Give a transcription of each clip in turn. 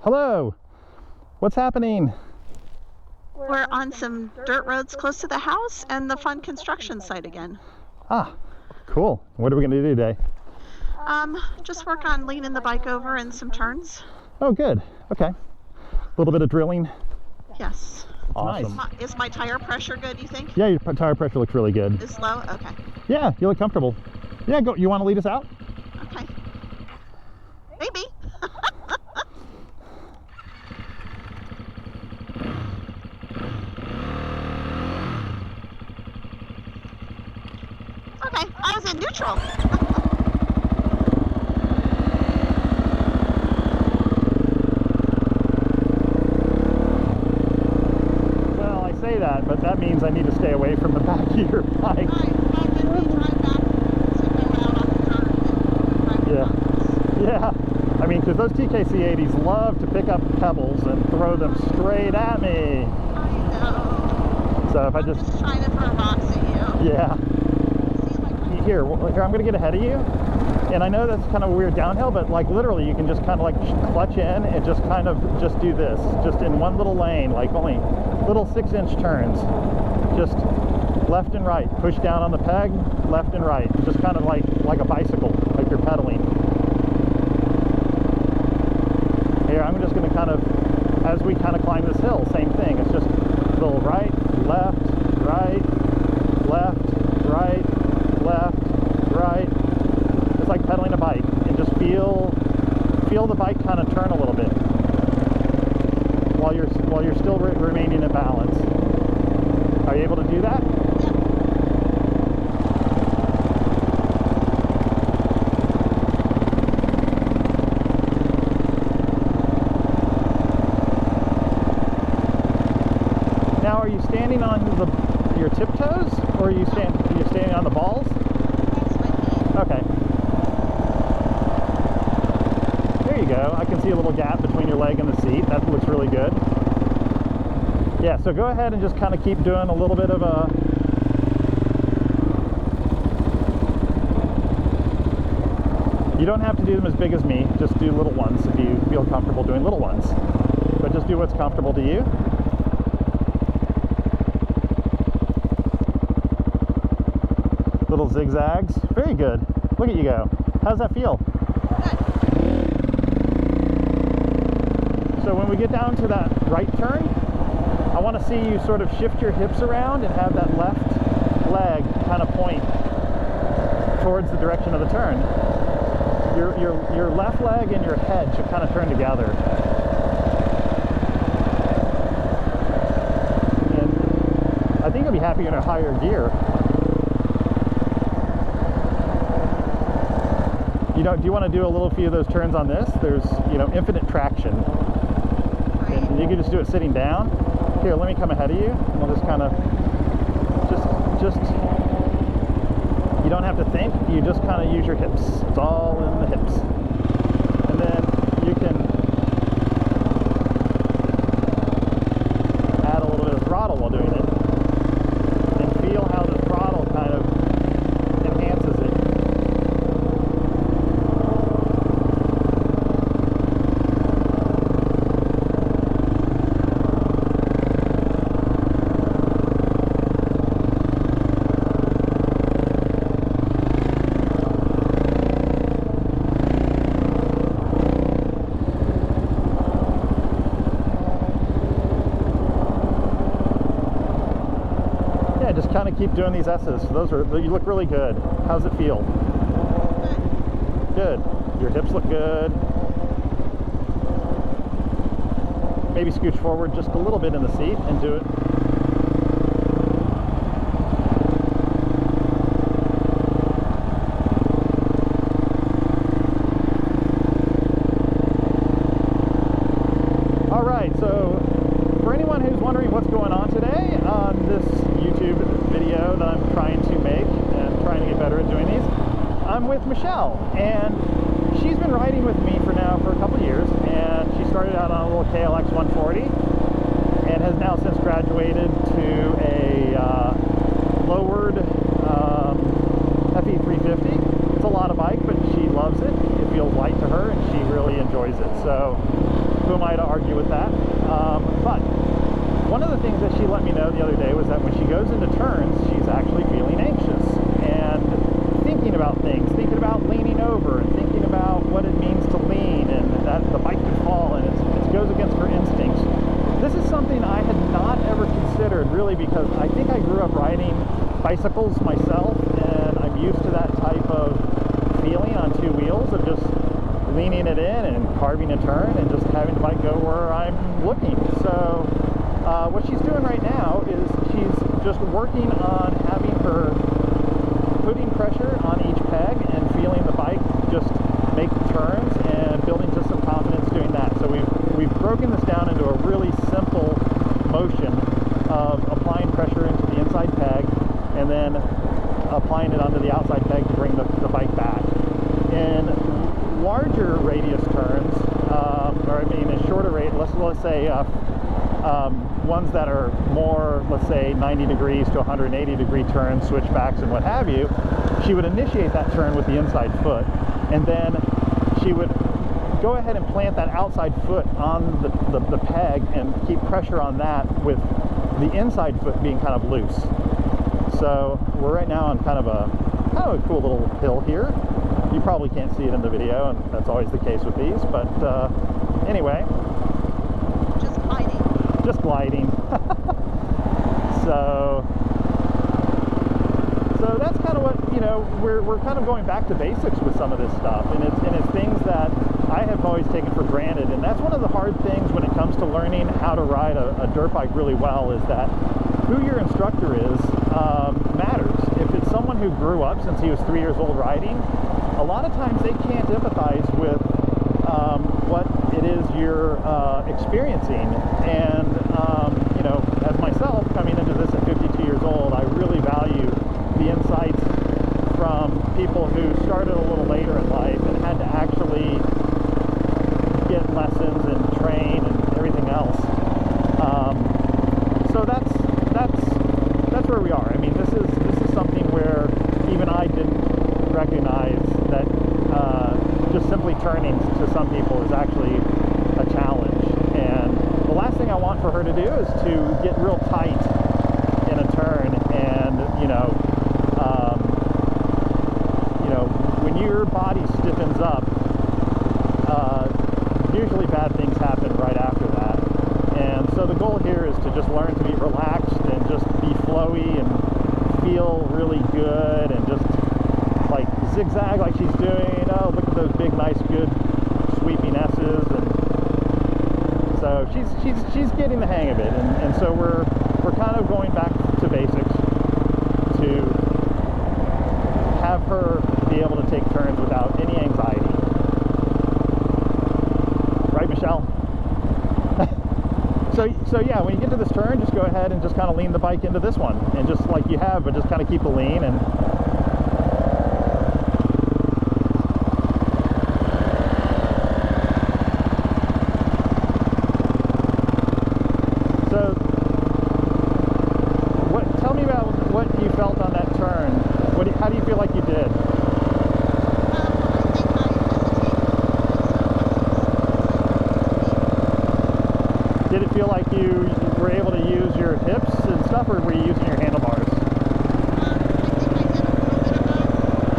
Hello. What's happening? We're on some dirt roads close to the house and the fun construction site again. Ah, cool. What are we going to do today? Just work on leaning the bike over in some turns. Oh, good. Okay. A little bit of drilling. Yes. Awesome. Nice. Is my tire pressure good, you think? Yeah, your tire pressure looks really good. Is low? Okay. Yeah, you look comfortable. Yeah, go. You want to lead us out? Okay. Maybe. Okay, I was in neutral. Well, I say that, but that means I need to stay away from the back of your bike. Well, then we drive back to go out on the dirt and drive Yeah. Yeah. I mean, because those TKC80s love to pick up pebbles and throw them straight at me. I know. So if I'm just trying to throw rocks at you. Yeah. Here, I'm going to get ahead of you. And I know that's kind of a weird downhill, but like literally you can just kind of like clutch in and just kind of just do this. Just in one little lane, like only little 6-inch turns. Just left and right. Push down on the peg, left and right. Just kind of like a bicycle, like you're pedaling. Here, I'm just going to kind of, as we kind of climb this hill, same thing. It's just a little right, left, right, left, right, left, right. It's like pedaling a bike, and just feel the bike kind of turn a little bit while you're still remaining in balance. Are you able to do that? Now, are you standing on your tiptoes, or are you standing on the balls? Okay. There you go. I can see a little gap between your leg and the seat. That looks really good. Yeah, so go ahead and just kind of keep doing a little bit of a... You don't have to do them as big as me. Just do little ones if you feel comfortable doing little ones. But just do what's comfortable to you. Little zigzags. Very good. Look at you go. How's that feel? Good. So when we get down to that right turn, I want to see you sort of shift your hips around and have that left leg kind of point towards the direction of the turn. Your left leg and your head should kind of turn together. And I think you'll be happy in a higher gear. Do you want to do a little few of those turns on this? There's, infinite traction. And you can just do it sitting down. Here, let me come ahead of you, and we'll just kind of, just, you don't have to think, you just kind of use your hips. It's all in the hips. And then you can add a little bit of throttle while doing it. And feel how the throttle kind of enhances it. Just kind of keep doing these S's. You look really good. How's it feel? Good. Your hips look good. Maybe scooch forward just a little bit in the seat and do it. All right, so for anyone who's wondering what's going on today on this YouTube video that I'm trying to make and trying to get better at doing these, I'm with Michelle, and she's been riding with me for a couple of years, and she started out on a little KLX 140 and has now since graduated to a lowered FE 350. It's a lot of bike, but she loves it. It feels light to her, and she really enjoys it. So who am I to argue with that? But one of the things that she let me know the other day was that when she goes into turns, she's actually feeling anxious and thinking about things, thinking about leaning over and thinking about what it means to lean and that the bike could fall, and it goes against her instincts. This is something I had not ever considered, really, because I think I grew up riding bicycles myself, and I'm used to that type of feeling on two wheels of just leaning it in and carving a turn and just having the bike go where I'm looking. So what she's doing right now is she's just working on having her putting pressure on each peg and feeling the bike just make turns and building just some confidence doing that. So we've broken this down into a really simple motion of applying pressure into the inside peg and then applying it onto the outside peg to bring the bike back. In larger radius turns, or I mean in shorter rate, let's say ones that are more, let's say 90 degrees to 180 degree turns, switchbacks and what have you, she would initiate that turn with the inside foot, and then she would go ahead and plant that outside foot on the peg and keep pressure on that with the inside foot being kind of loose. So we're right now on kind of a cool little hill here. You probably can't see it in the video, and that's always the case with these, but anyway. Just gliding. So that's kind of what, you know, we're kind of going back to basics with some of this stuff, and it's things that I have always taken for granted, and that's one of the hard things when it comes to learning how to ride a dirt bike really well, is that who your instructor is matters. If it's someone who grew up since he was 3 years old riding, a lot of times they can't empathize with what it is you're experiencing. And you know, as myself coming into this at 52 years old, I really value the insights from people who started a little later in life and had to actually get lessons and train and everything else. So that's where we are. I mean, this is something where even I didn't recognize that just simply turning to some people is actually a challenge. And the last thing I want for her to do is to get real tight in a turn, and you know, when your body stiffens up, usually bad things happen right after that. And so the goal here is to just learn to be relaxed and just be flowy and feel really good and just like zigzag like she's doing. Oh, look at those big, nice, good sweeping S's. And so she's getting the hang of it. And so we're kind of going back to basics to have her be able to take turns without any anxiety. Right, Michelle? So yeah, when you get to this turn, just go ahead and just kind of lean the bike into this one, and just like you have, but just kind of keep the lean. And so, tell me about what you felt on that turn. How do you feel like you did? Did it feel like you were able to use your hips and stuff, or were you using your handlebars? I think I did a little bit of both, but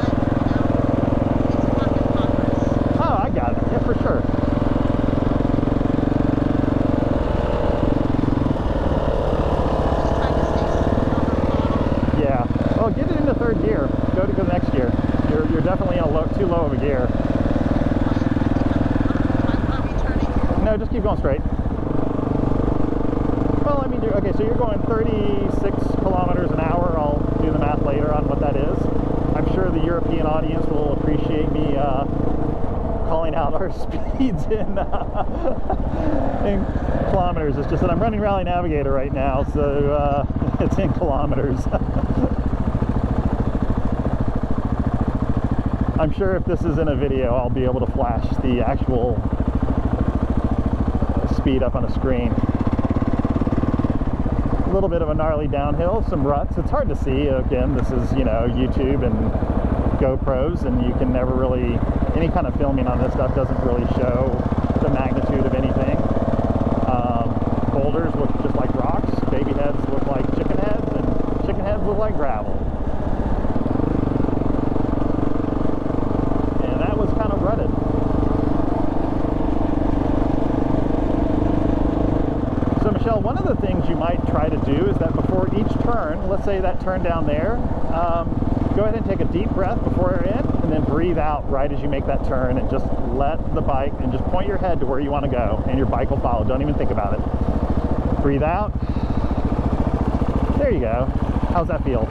it's a work in progress. Oh, I got it. Yeah, for sure. Just trying to stay super. Yeah. Well, get it into third gear. Go to the next gear. You're definitely in too low of a gear. Are we turning here? No, just keep going straight. Well, I mean, okay, so you're going 36 kilometers an hour. I'll do the math later on what that is. I'm sure the European audience will appreciate me calling out our speeds in kilometers. It's just that I'm running Rally Navigator right now, so it's in kilometers. I'm sure if this is in a video, I'll be able to flash the actual speed up on a screen. A little bit of a gnarly downhill, some ruts. It's hard to see. Again, this is, you know, YouTube and GoPros, and you can never really, any kind of filming on this stuff doesn't really show the magnitude of anything. Michelle, one of the things you might try to do is that before each turn, let's say that turn down there, go ahead and take a deep breath before you're in, and then breathe out right as you make that turn, and just let the bike, and just point your head to where you want to go, and your bike will follow. Don't even think about it. Breathe out. There you go. How's that feel?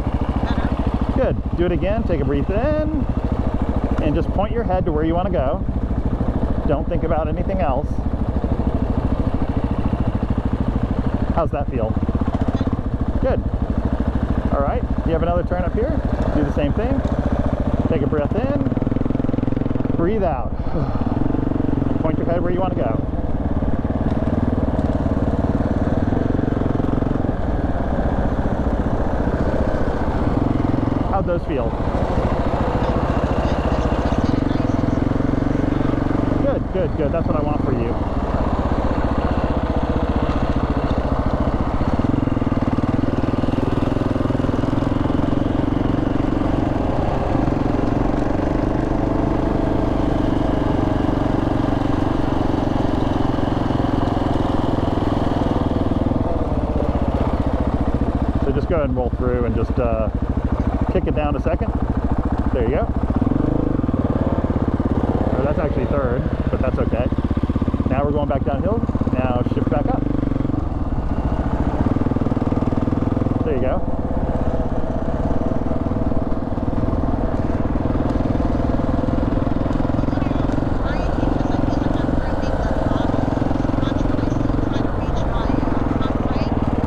Good. Do it again. Take a breath in, and just point your head to where you want to go. Don't think about anything else. How's that feel? Good. All right. You have another turn up here. Do the same thing. Take a breath in. Breathe out. Point your head where you want to go. How'd those feel? Good, good, good. That's what I want for you. So just go ahead and roll through and just kick it down a second. There you go. Or that's actually third, but that's okay. Now we're going back downhill. Now shift back up. There you go.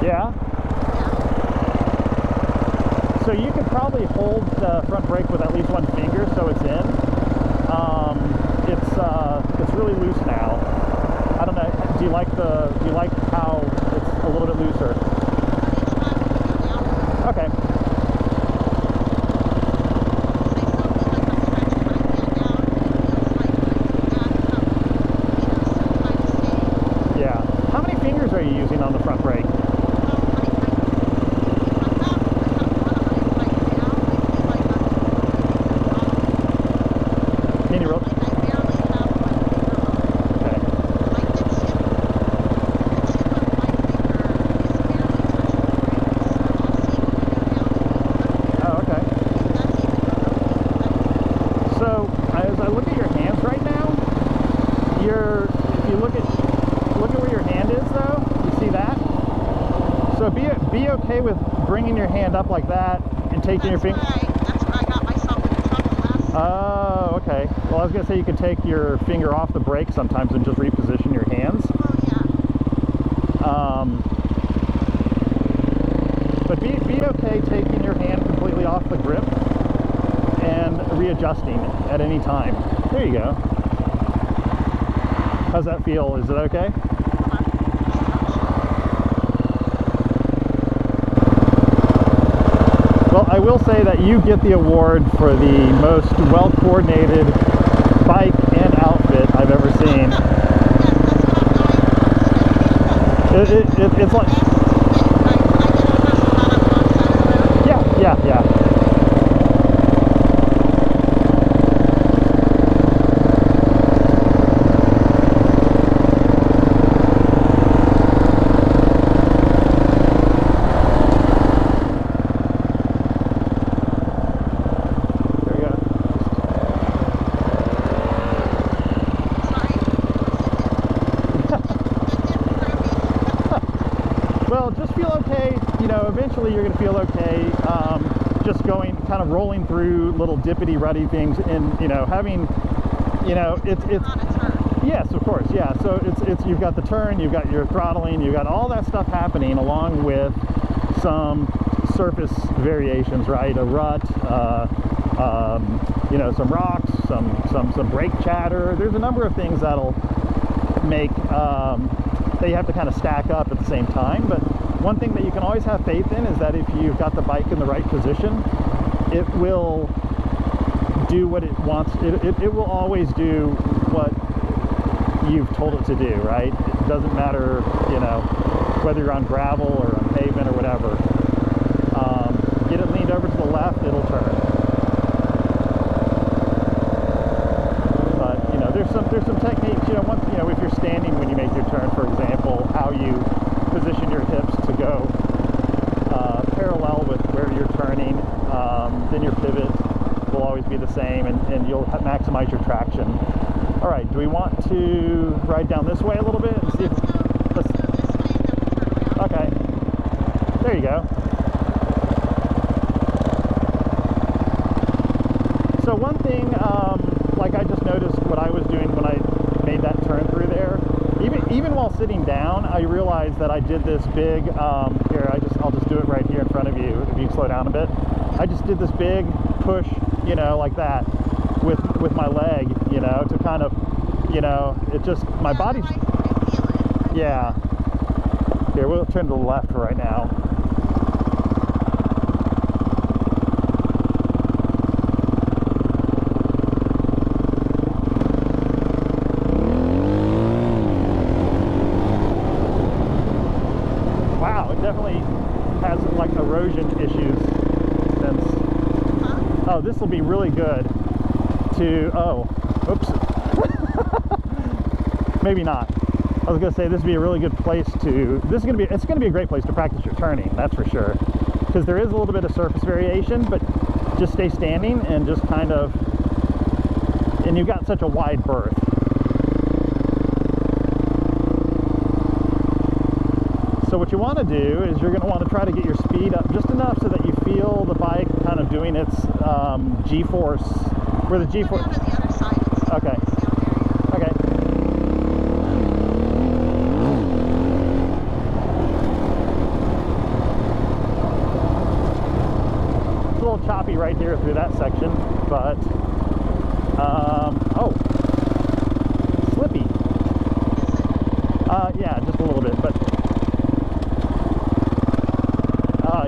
Yeah. So you could probably hold the front brake with at least one finger, so it's in. It's really loose now. I don't know. Do you like how it's a little bit looser? Okay. Yeah. How many fingers are you using on the front brake? So be okay with bringing your hand up like that and taking your finger. That's where I got myself into trouble last time. Oh, okay. Well, I was gonna say you could take your finger off the brake sometimes and just reposition your hands. Oh yeah. But be okay taking your hand completely off the grip and readjusting at any time. There you go. How's that feel? Is it okay? Well, I will say that you get the award for the most well-coordinated bike and outfit I've ever seen. It's like... Yeah. Well, just feel okay, you know, eventually you're going to feel okay, just going, kind of rolling through little dippity ruddy things and, you know, having, you know, it's on a turn. Yes, of course, yeah, so it's you've got the turn, you've got your throttling, you've got all that stuff happening along with some surface variations, right, a rut, you know, some rocks, some brake chatter. There's a number of things that'll make, that you have to kind of stack up at the same time. But one thing that you can always have faith in is that if you've got the bike in the right position, it will do what it wants. It will always do what you've told it to do, right? It doesn't matter, you know, whether you're on gravel or on pavement or whatever. Get it leaned over to the left, it'll turn. But, you know, there's some techniques, you know, once, you know, if you're standing when you make your turn, for example, how you position to ride down this way a little bit and see if... Let's go this way and then we'll turn around. Okay. There you go. So one thing, like I just noticed what I was doing when I made that turn through there, even while sitting down, I realized that I did this big, here, I'll just do it right here in front of you, if you slow down a bit. I just did this big push, you know, like that, with my leg, you know, to kind of, you know, it just, my body's, I feel it. yeah. Here, we'll turn to the left for right now. Wow, it definitely has like erosion issues since, oh, this will be really good to, oh, oops. Maybe not. I was gonna say this would be a really good place to, it's gonna be a great place to practice your turning, that's for sure. Because there is a little bit of surface variation, but just stay standing and just kind of, and you've got such a wide berth. So what you want to do is you're going to want to try to get your speed up just enough so that you feel the bike kind of doing its G-force, where the G-force... Go down to the other side and see Okay. this down area. Okay. It's a little choppy right here through that section, but oh, slippy. Yeah, just a little bit, but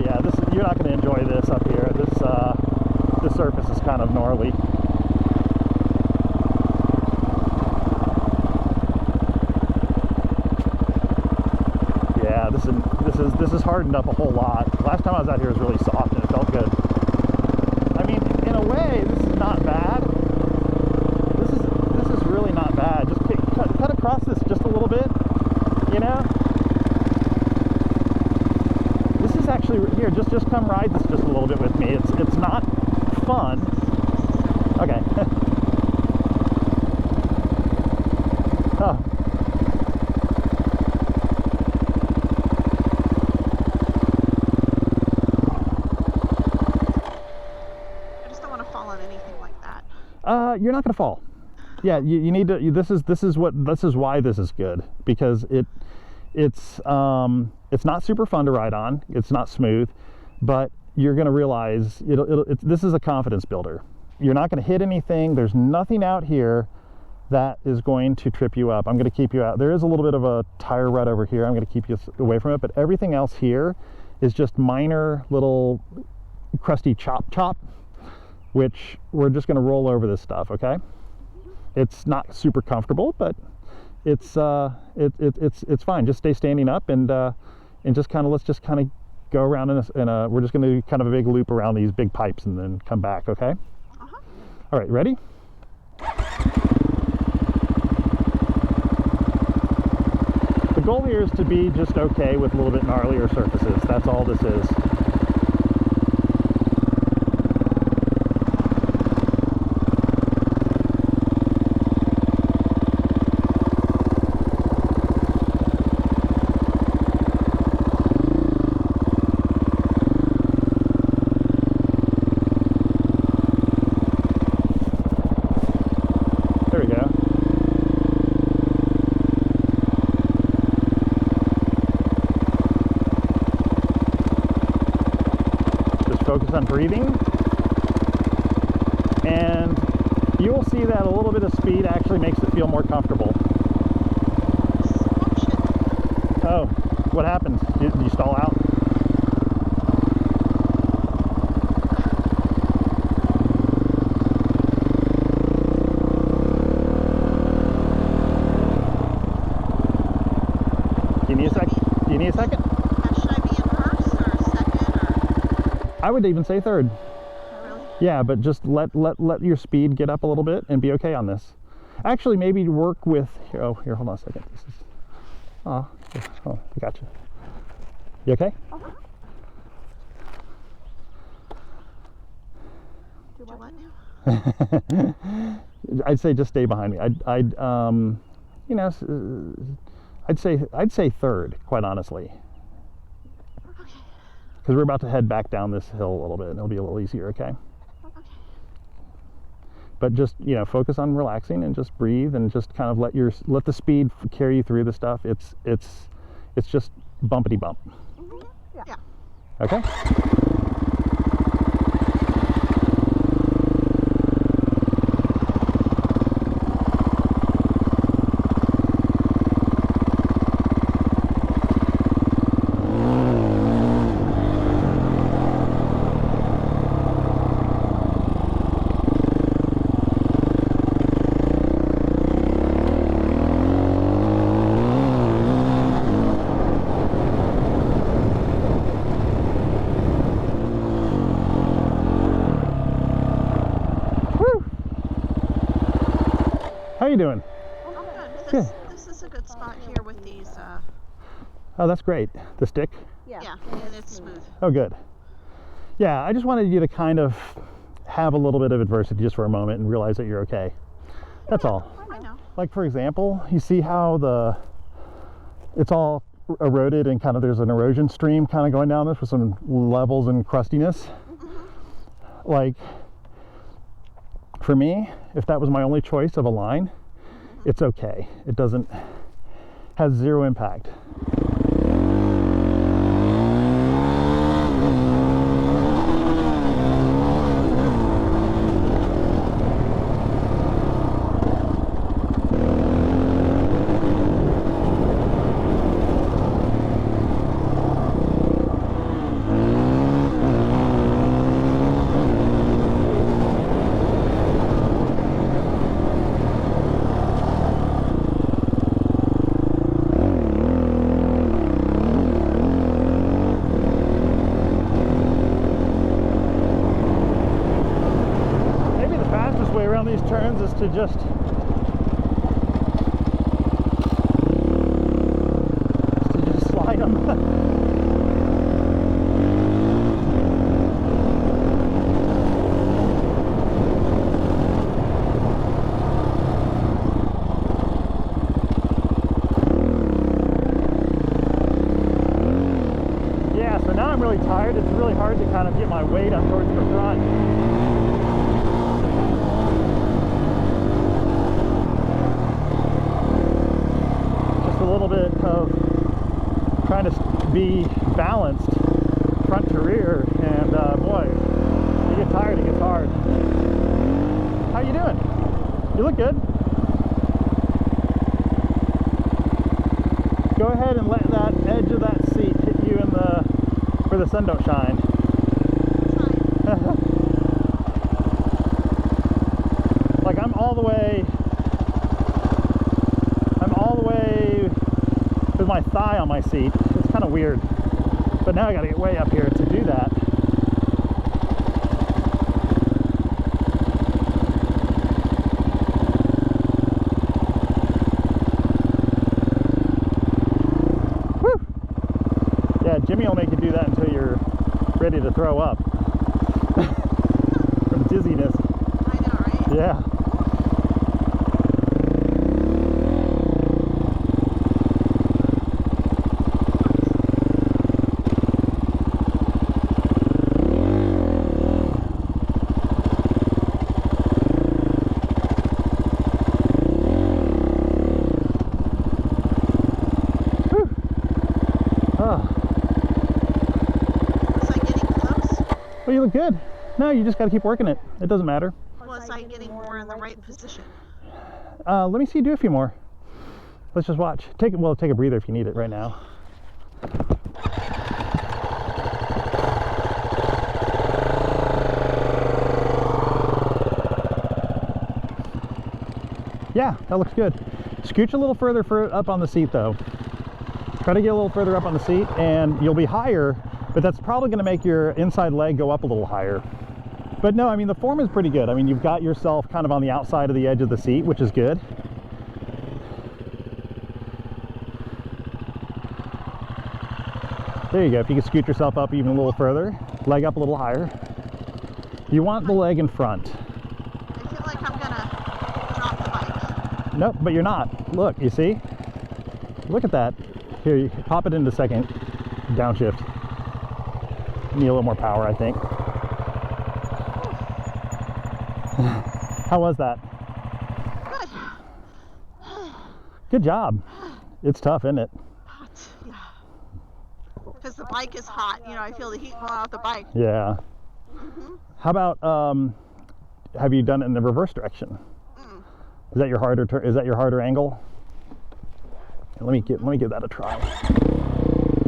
yeah, you're not going to enjoy this up here. This surface is kind of gnarly. Yeah, this is hardened up a whole lot. Last time I was out here it was really soft and it felt good. I mean, in a way, this is not bad. This is really not bad. Just cut across this just a little bit, you know. This is actually here. Just come ride this just a little bit with me. It's not fun. Okay. Oh. You're not going to fall. Yeah, you need to. This is why this is good, because it's not super fun to ride on. It's not smooth, but you're going to realize this is a confidence builder. You're not going to hit anything. There's nothing out here that is going to trip you up. I'm going to keep you out. There is a little bit of a tire rut over here. I'm going to keep you away from it, but everything else here is just minor little crusty chop, which we're just going to roll over this stuff, okay? It's not super comfortable, but it's fine. Just stay standing up and just kind of, let's just kind of go around we're just going to do kind of a big loop around these big pipes and then come back, okay? All right, ready? The goal here is to be just okay with a little bit gnarlier surfaces. That's all this is. Focus on breathing, and you will see that a little bit of speed actually makes it feel more comfortable. Oh, what happened? Did you stall out? Give me a second. Give me a second. I would even say third. Really? Yeah, but just let your speed get up a little bit and be okay on this. Actually, maybe work with here. Oh, here, hold on a second. This is. Oh, I got you. You okay? Do what now? I'd say just stay behind me. I'd you know, I'd say third, quite honestly. Okay. Because we're about to head back down this hill a little bit, and it'll be a little easier, okay? Okay. But just, you know, focus on relaxing and just breathe and just kind of let the speed carry you through the stuff. It's just bumpity bump. Mm-hmm. Yeah. Okay? How you doing? Oh, good. This is a good spot here with these. Oh, that's great. The stick? Yeah, and it's smooth. Oh, good. Yeah, I just wanted you to kind of have a little bit of adversity just for a moment and realize that you're okay. That's all. I know. Like, for example, you see how it's all eroded and kind of there's an erosion stream kind of going down this with some levels and crustiness. Mm-hmm. Like, for me, if that was my only choice of a line, it's okay. It has zero impact. These turns is to just slide them. Yeah, so now I'm really tired. It's really hard to kind of get my weight up towards the front. A little bit of trying to be balanced front to rear, and boy, you get tired, it gets hard. How you doing? You look good. Go ahead and let that edge of that seat hit you where the sun don't shine. Like I'm all the way with my thigh on my seat. It's kind of weird, but now I gotta get way up here to do that. Woo! Yeah, Jimmy will make you do that until you're ready to throw up from dizziness. I know, right? Yeah. Well, you look good. No, you just got to keep working it. It doesn't matter. Was I getting more in the right position? Let me see you do a few more. Let's just watch. Take a breather if you need it right now. Yeah, that looks good. Scooch a little further up on the seat though. Try to get a little further up on the seat and you'll be higher, but that's probably going to make your inside leg go up a little higher. But no, I mean, the form is pretty good. I mean, you've got yourself kind of on the outside of the edge of the seat, which is good. There you go. If you can scoot yourself up even a little further, leg up a little higher. You want the leg in front. I feel like I'm gonna drop the bike. Nope, but you're not. Look, you see? Look at that. Here, you pop it into second. Downshift. Need a little more power, I think. How was that? Good. Good job. It's tough, isn't it? Hot, yeah. Because the bike is hot. You know, I feel the heat going off the bike. Yeah. How about, have you done it in the reverse direction? Is that your harder is that your harder angle? Let me give that a try.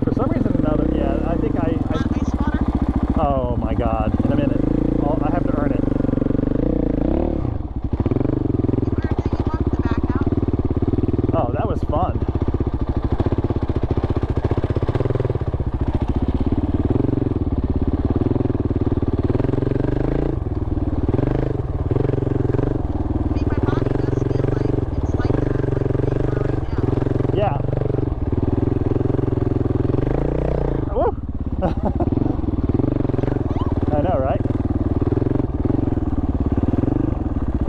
For some reason or another, yeah, I think I Ice water? oh my god, in a minute. I have to earn it. You walked the back out? Oh, that was fun. Yeah. Woo! I know, right?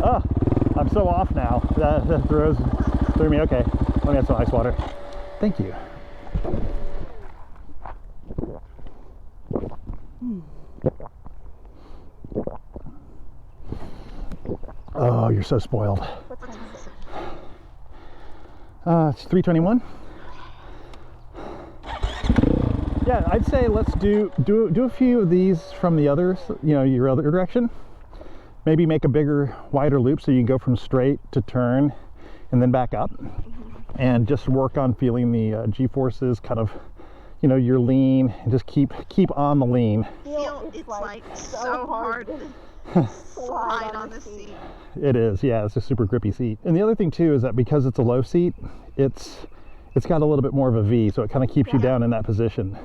Oh, I'm so off now. That threw me. Okay, let me have some ice water. Thank you. Oh, you're so spoiled. It's 3:21. Yeah, I'd say let's do a few of these from the others, you know, your other direction. Maybe make a bigger, wider loop so you can go from straight to turn and then back up. And just work on feeling the G-forces, kind of, you know, your lean, and just keep on the lean. It's like so hard to slide on the seat. It is, yeah, it's a super grippy seat. And the other thing too is that because it's a low seat, it's got a little bit more of a V, so it kind of keeps you down in that position.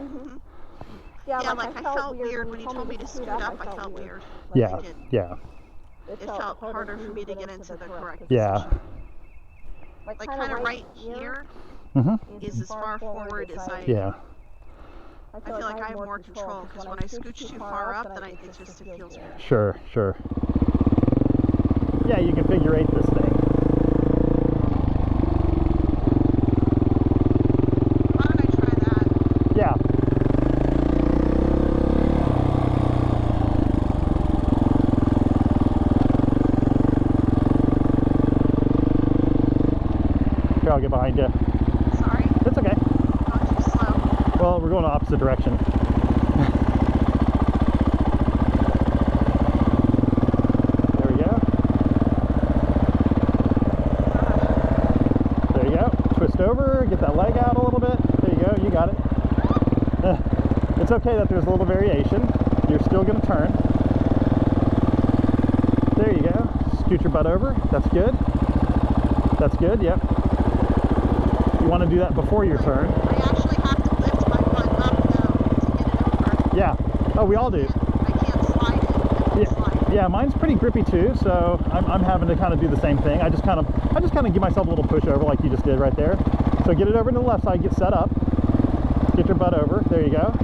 Yeah, like I felt weird when you told me to scoot up. I felt weird. Yeah, yeah. It felt harder for me to get into the correct Yeah. position. Like kind of right here is as far forward as I. Yeah. I feel like I have more control because when I scooch too far up, then it just feels weird. Sure, sure. Yeah, you can figure eight this thing. Why don't I try that? Yeah. Here, I'll get behind you. Sorry. It's okay. Not too slow. Well, we're going the opposite direction. There we go. There you go. Twist over, get that leg out a little bit. There you go, you got it. It's okay that there's a little variation. You're still going to turn. There you go. Scoot your butt over. That's good. That's good, yep. You want to do that before your turn. I actually have to lift my butt up though to get it over. Yeah. Oh, we all do. I can't slide it. I can't slide. Yeah, mine's pretty grippy too, so I'm having to kind of do the same thing. I just kind of give myself a little push over like you just did right there. So get it over to the left side, get set up, get your butt over. There you go.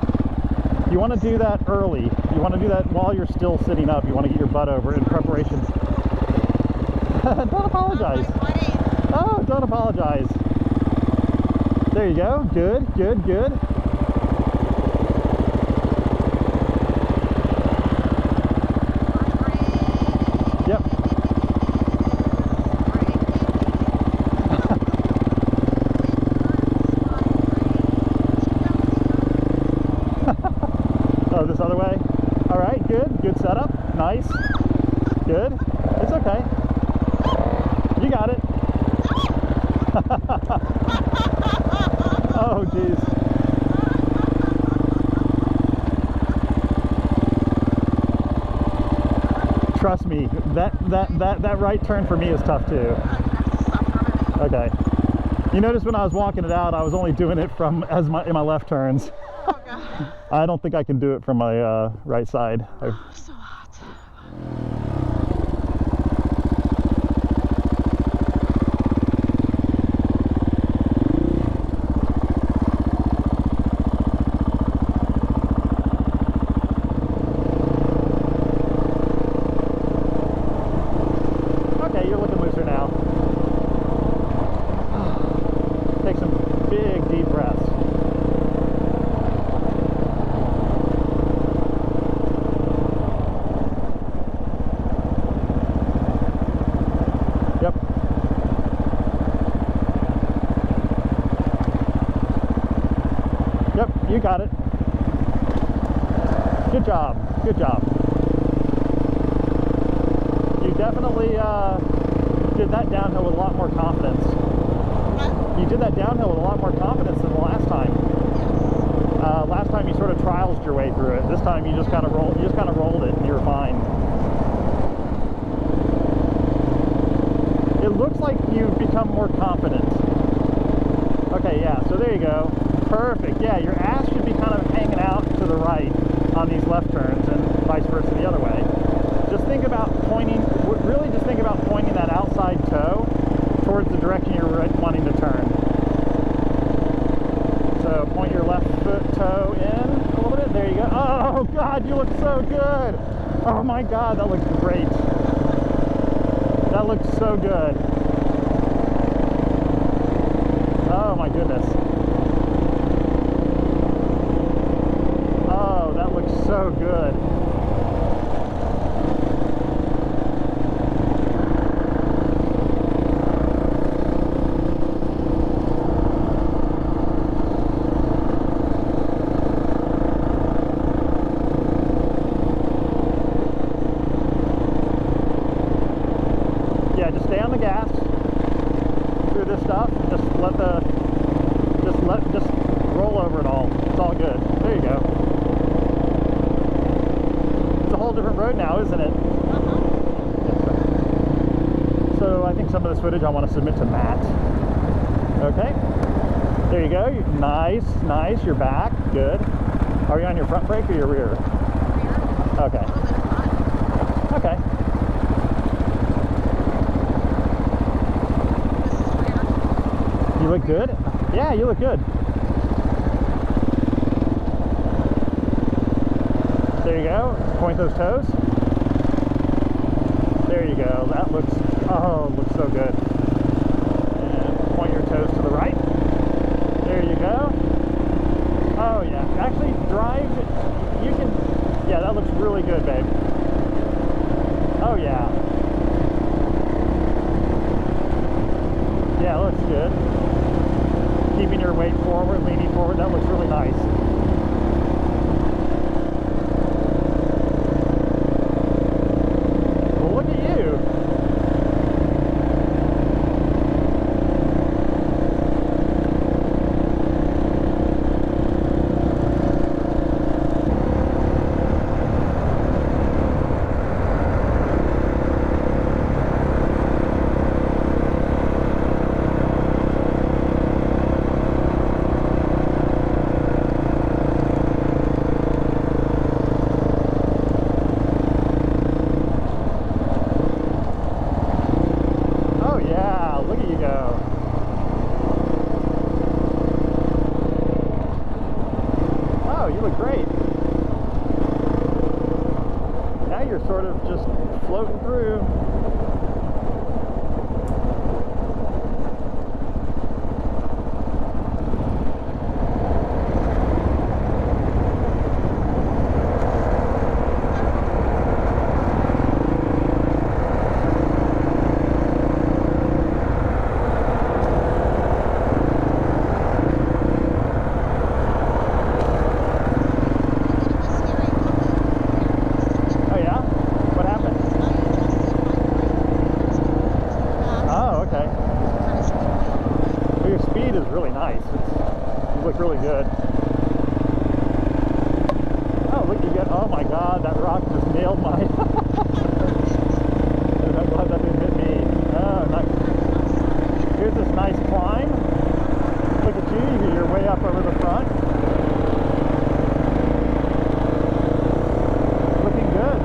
You want to do that early. You want to do that while you're still sitting up. You want to get your butt over in preparation. Don't apologize. Oh, don't apologize. There you go. Good, good, good. Yep. Oh, this other way? All right, good. Good setup. Nice. Good. It's okay. You got it. Oh, geez. Trust me, that right turn for me is tough too. Okay. You notice when I was walking it out, I was only doing it from in my left turns. Oh god. I don't think I can do it from my right side. So hot. Okay, you're looking looser now. Yep, you got it. Good job. Good job. You definitely did that downhill with a lot more confidence. What? You did that downhill with a lot more confidence than the last time. Yes. Last time you sort of trialed your way through it. This time you just kind of rolled. You just kind of rolled it, and you were fine. It looks like you've become more confident. Okay, yeah. So there you go. Perfect. Yeah, your ass should be kind of hanging out to the right on these left turns, and vice versa the other way. Just think about pointing. Really, just think about pointing that outside toe towards the direction you're wanting to turn. So point your left foot toe in a little bit. There you go. Oh God, you look so good. Oh my God, that looks great. That looks so good. Oh my goodness. Oh, that looks so good. Yeah, just stay on the gas through this stuff. Just roll over it all. It's all good. There you go. It's a whole different road now, isn't it? So I think some of this footage I want to submit to Matt. Okay. There you go. Nice, nice. You're back. Good. Are you on your front brake or your rear? Rear. Okay. A little bit of front. Okay. This is rear. You look good? Yeah, you look good. There you go. Point those toes. There you go. That looks, oh, looks so good. And point your toes to the right. There you go. Oh yeah. Actually drive, you can, yeah, that looks really good, babe. Oh yeah. Yeah, it looks good. Keeping your weight forward, leaning forward, that looks really nice. Well, look at you. Sort of just floating through. Really good. Oh, look, you get, oh my God, that rock just nailed my, I'm glad that didn't hit me. Oh, nice. Here's this nice climb. Look at you, you're way up over the front. Looking good.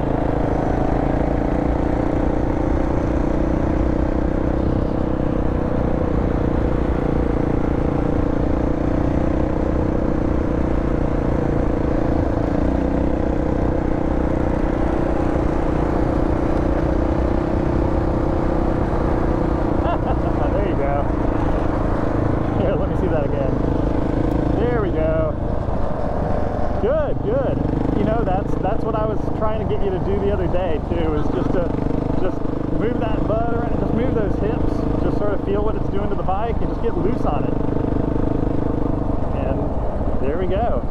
Good. You know, that's what I was trying to get you to do the other day too, is just move that butt around, just move those hips, just sort of feel what it's doing to the bike and just get loose on it. And there we we go.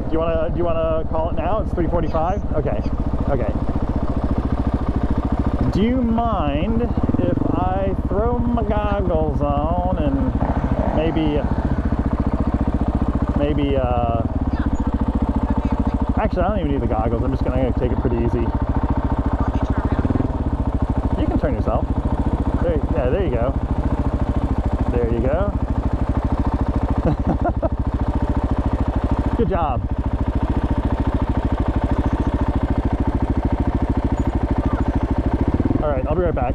Do you wanna call it now? It's 3:45. Okay. Okay. Do you mind if I throw my goggles on and maybe actually I don't even need the goggles. I'm just gonna take it pretty easy. You can turn yourself. There you go. There you go. Good job. All right, I'll be right back.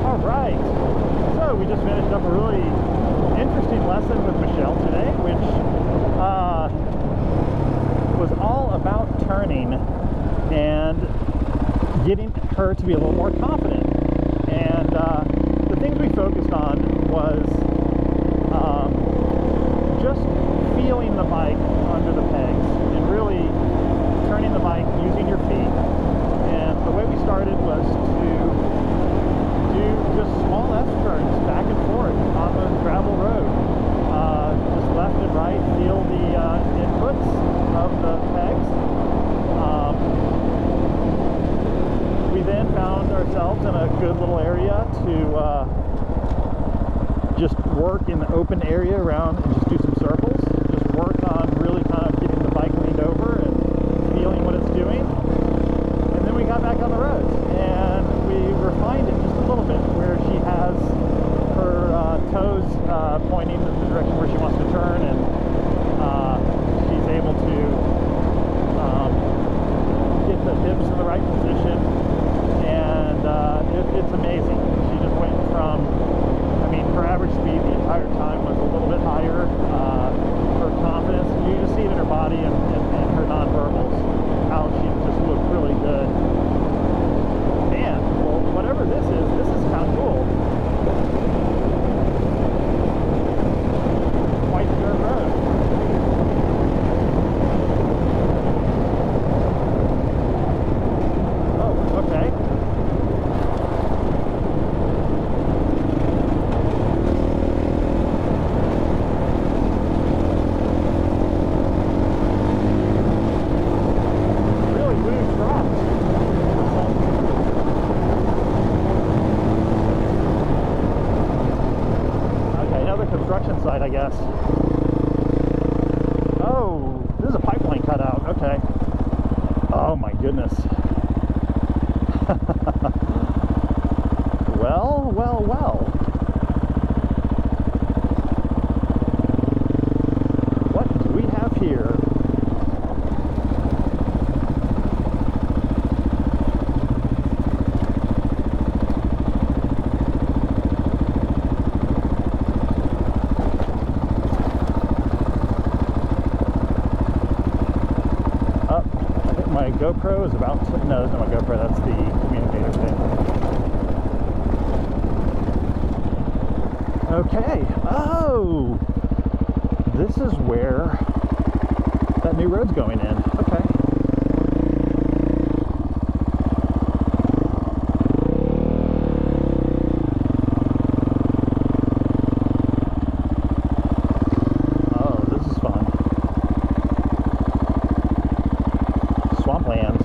All right, so we just finished up a really interesting lesson with Michelle today, which was all about turning and getting her to be a little more confident. And the things we focused on was just feeling the bike under the pegs and really turning the bike using your feet. And the way we started was to do just small S-turns back and forth on the gravel road. Just left and right, feel the inputs of the pegs. We then found ourselves in a good little area to just work in the open area around and just do some circles. Just work on really kind of getting the bike leaned over and feeling what it's doing. And then we got back on the roads and we refined it just a little bit where she has her toes pointing in the direction where she wants to turn, and she's able to get the hips in the right position. And it's amazing. She just went from, I mean, her average speed the entire time was a little bit higher. Her confidence, you just see it in her body and her nonverbals, how she just looked really good. Man, well, whatever this is kind of cool. Quite the dirt road. Oh, okay. Side, I guess. Oh, this is a pipeline cutout. Okay. Oh my goodness. Well, well, well. What do we have here? My GoPro is about to, no, that's not my GoPro, that's the communicator thing. Okay, oh, this is where that new road's going in. Okay. Swamplands.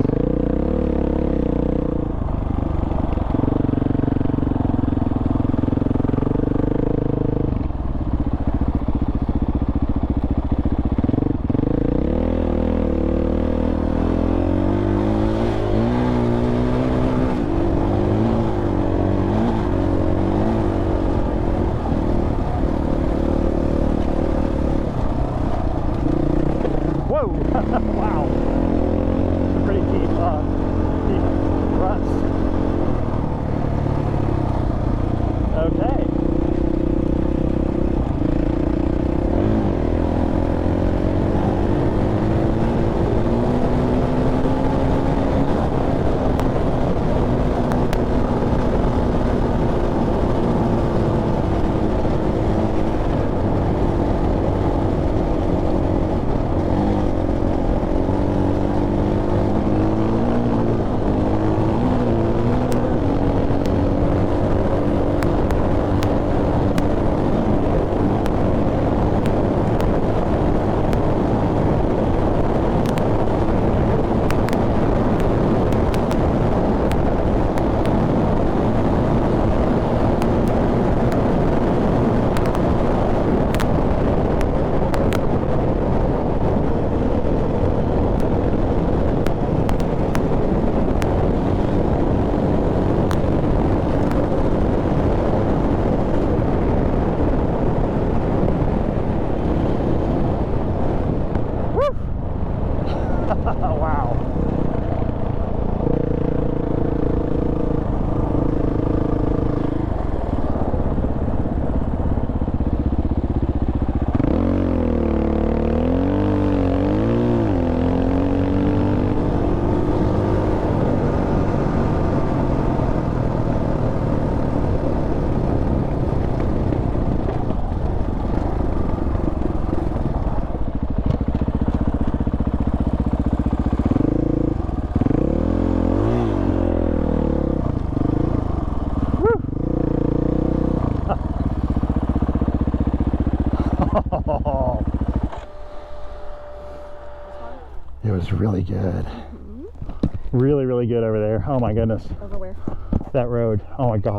It was really good. Really, really good over there. Oh my goodness. Over where? That road. Oh my God.